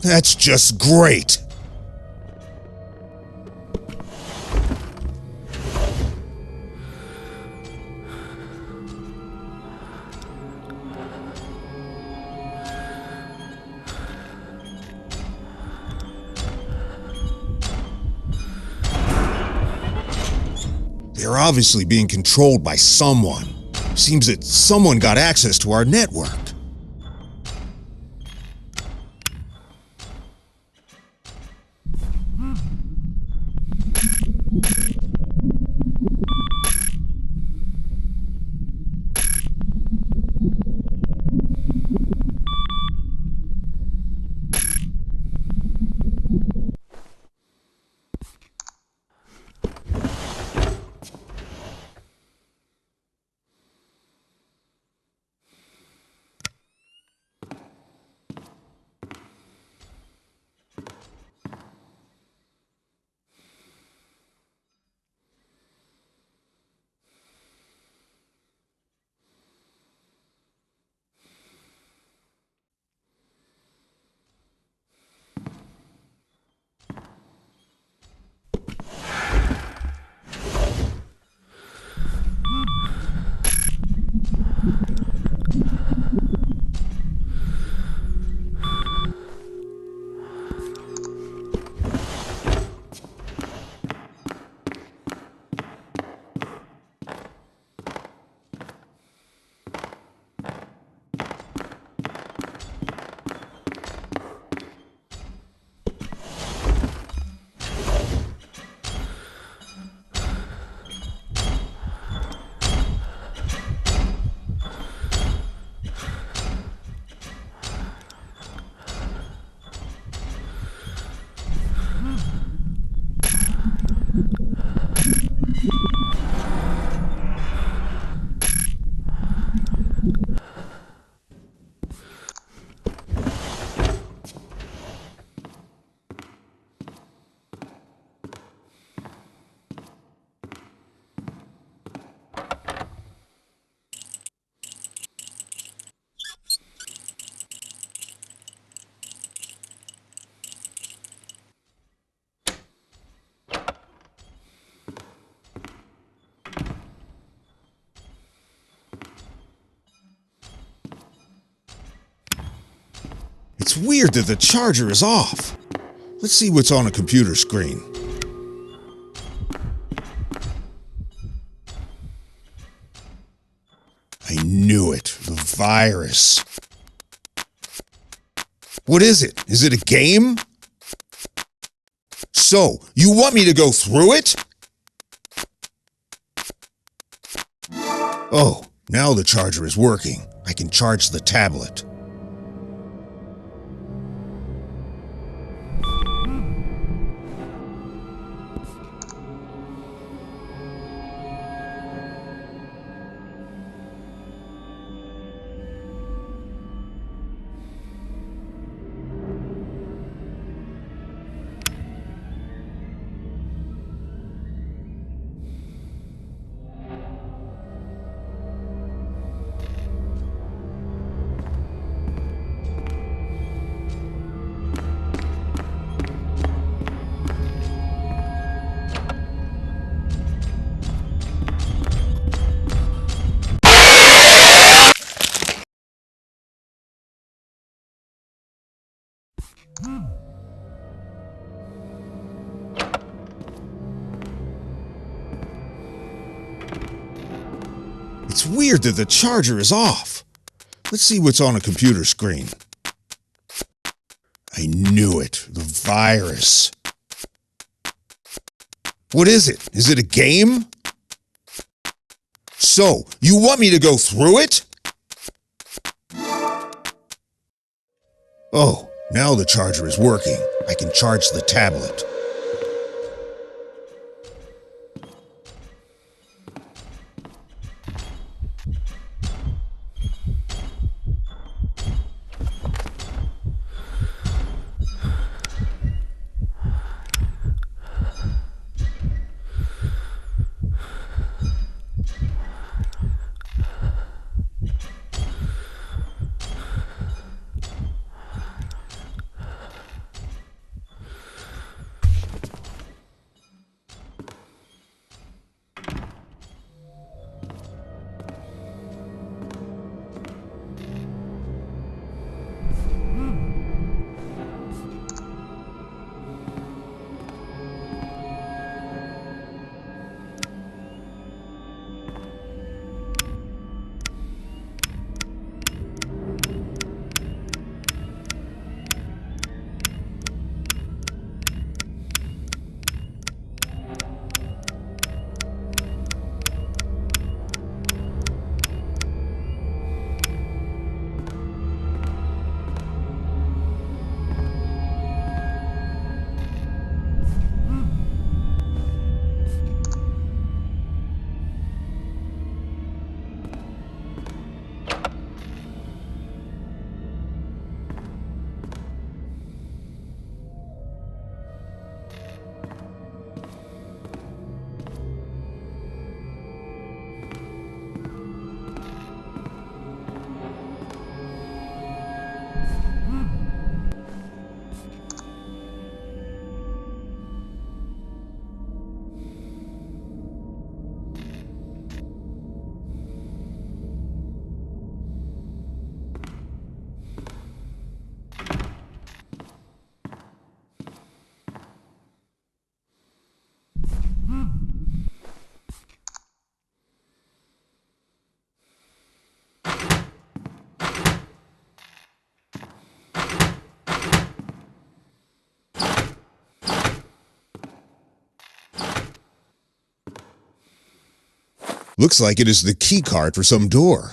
That's just great! They're obviously being controlled by someone. Seems that someone got access to our network. It's weird that the charger is off. Let's see what's on a computer screen. I knew it. The virus. What is it? Is it a game? So, you want me to go through it? Oh, now the charger is working. I can charge the tablet. It's weird that the charger is off. Let's see what's on a computer screen. I knew it. The virus. What is it? Is it a game? So, you want me to go through it? Oh, now the charger is working. I can charge the tablet. Looks like it is the key card for some door.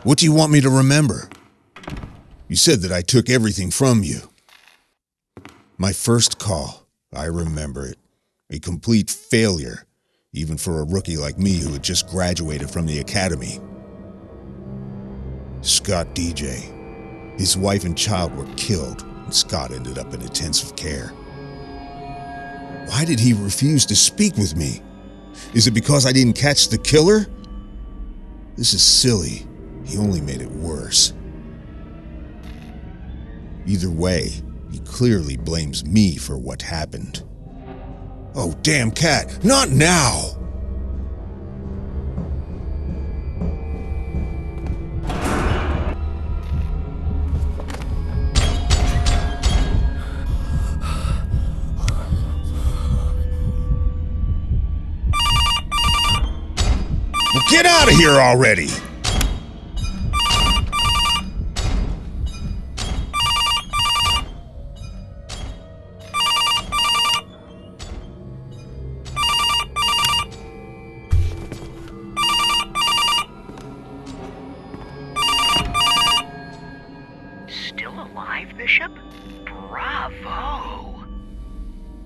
What do you want me to remember? You said that I took everything from you. My first call, I remember it. A complete failure, even for a rookie like me who had just graduated from the academy. Scott DJ. His wife and child were killed, and Scott ended up in intensive care. Why did he refuse to speak with me? Is it because I didn't catch the killer? This is silly. He only made it worse. Either way, he clearly blames me for what happened. Oh, damn cat, not now! Well, get out of here already! Still alive, Bishop? Bravo!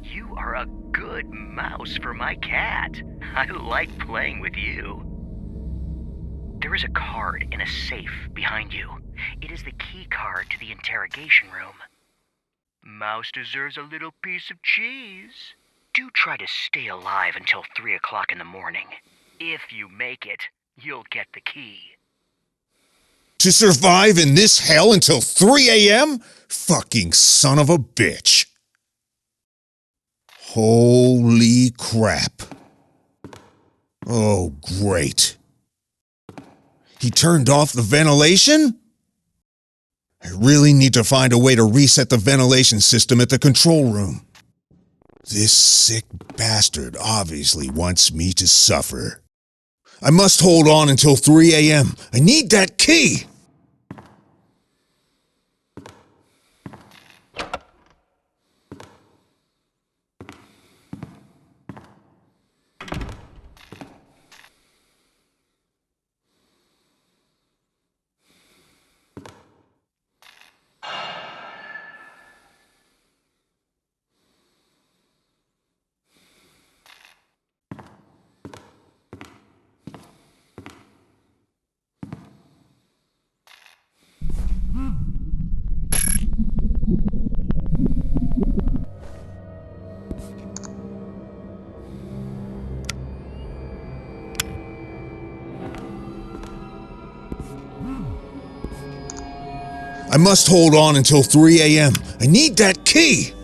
You are a good mouse for my cat. I like playing with you. There is a card in a safe behind you. It is the key card to the interrogation room. Mouse deserves a little piece of cheese. Do try to stay alive until 3 o'clock in the morning. If you make it, you'll get the key. To survive in this hell until 3 a.m.? Fucking son of a bitch. Holy crap. Oh, great. He turned off the ventilation? I really need to find a way to reset the ventilation system at the control room. This sick bastard obviously wants me to suffer. I must hold on until 3 a.m. I need that key! I must hold on until 3 a.m. I need that key!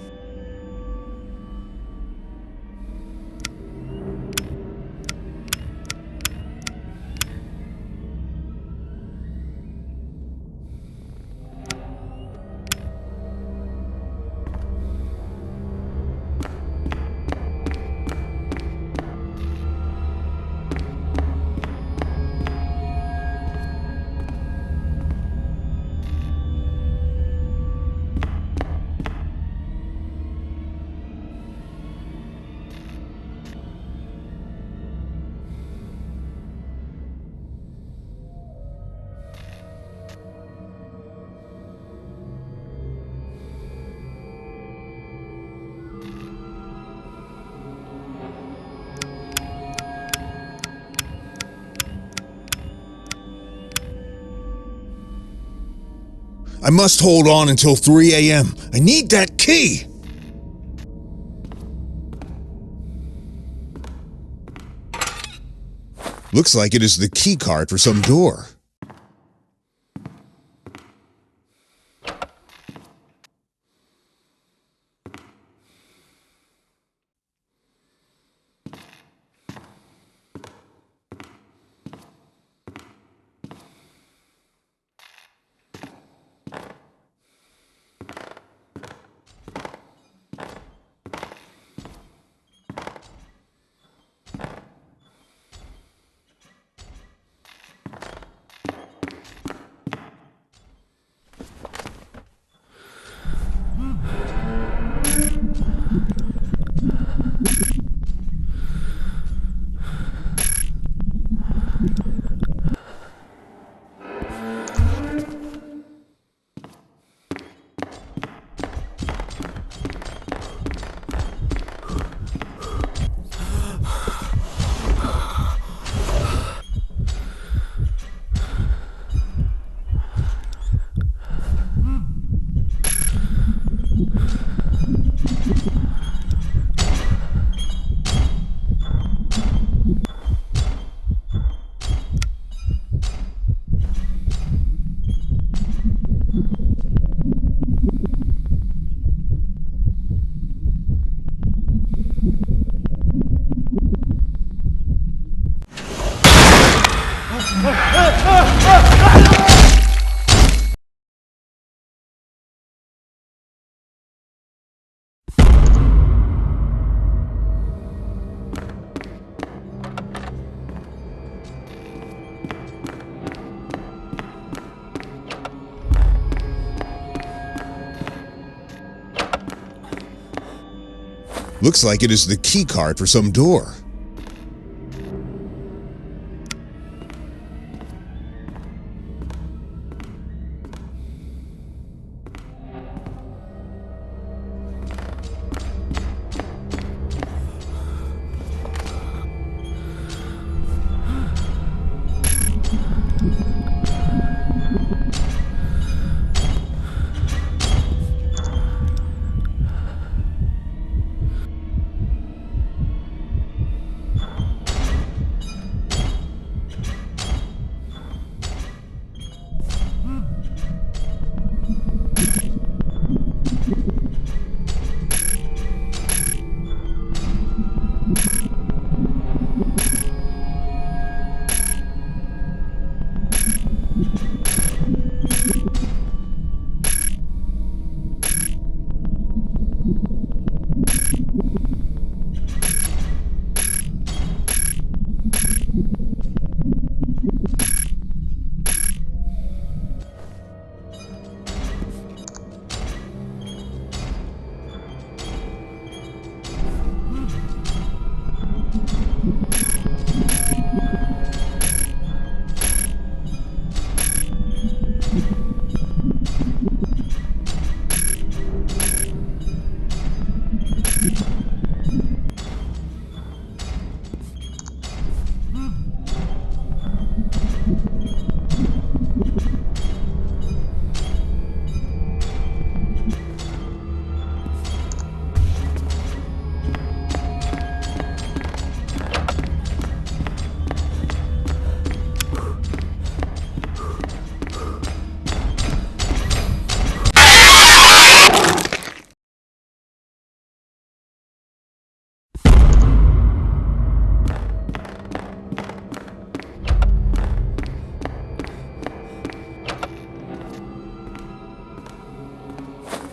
I must hold on until 3 a.m. I need that key! Looks like it is the key card for some door. Looks like it is the key card for some door.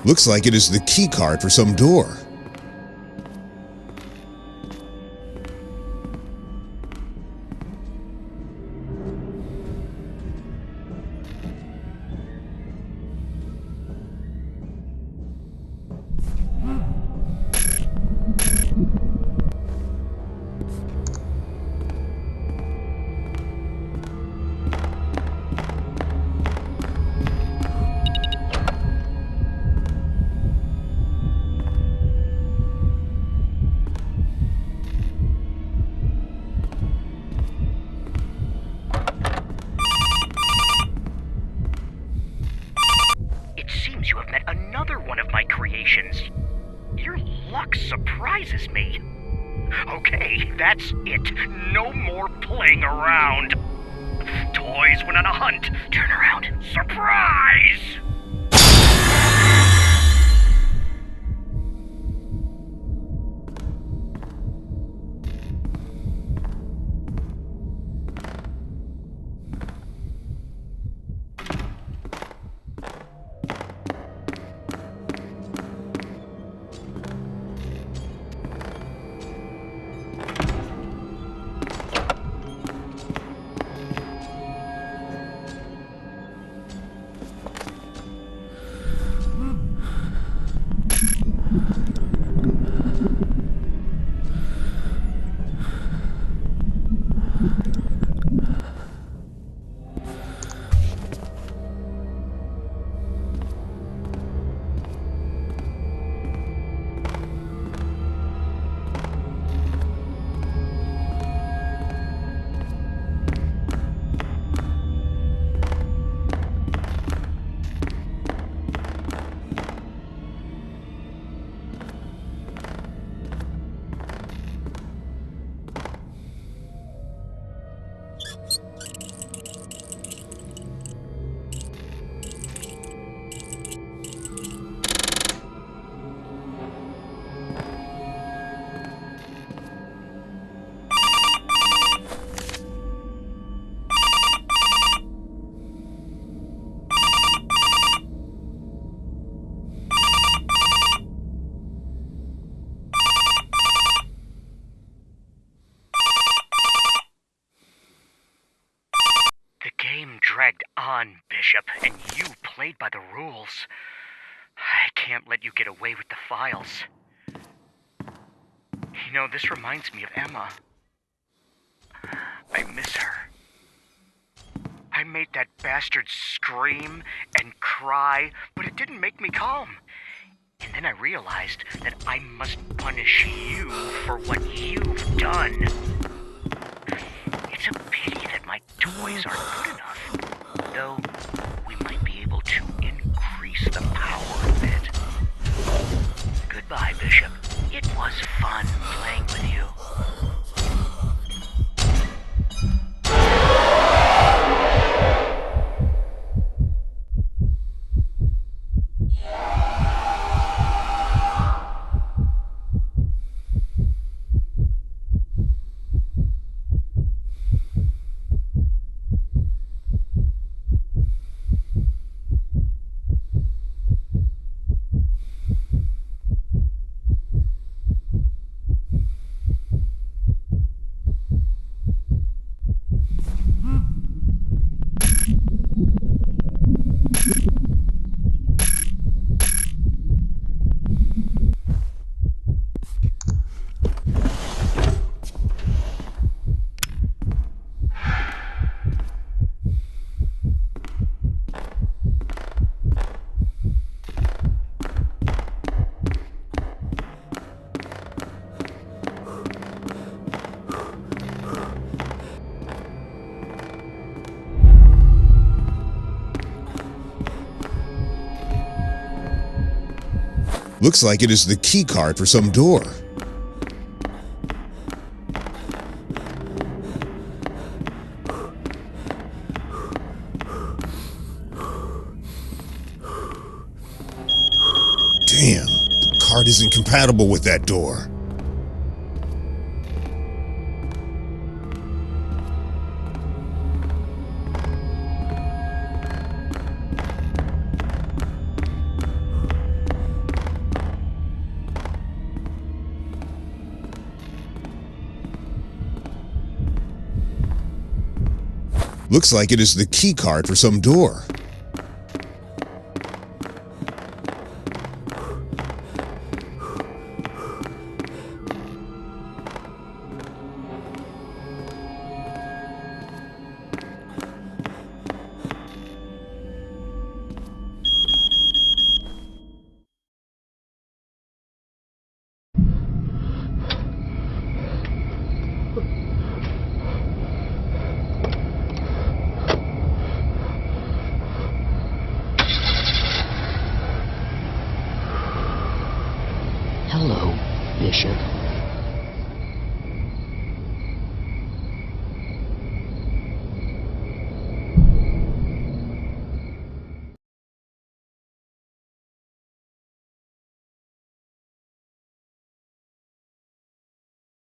Looks like it is the key card for some door. one of my creations. Your luck surprises me. Okay, that's it. No more playing around. Toys went on a hunt. Turn around. Surprise! The game dragged on, Bishop, and you played by the rules. I can't let you get away with the files. You know, this reminds me of Emma. I miss her. I made that bastard scream and cry, but it didn't make me calm. And then I realized that I must punish you for what you've done. It's a pity that my toys aren't good enough, though we might be able to increase the power a bit. Goodbye, Bishop. It was fun playing with you. Looks like it is the key card for some door. Damn, the card isn't compatible with that door. Looks like it is the key card for some door. Hello, Bishop.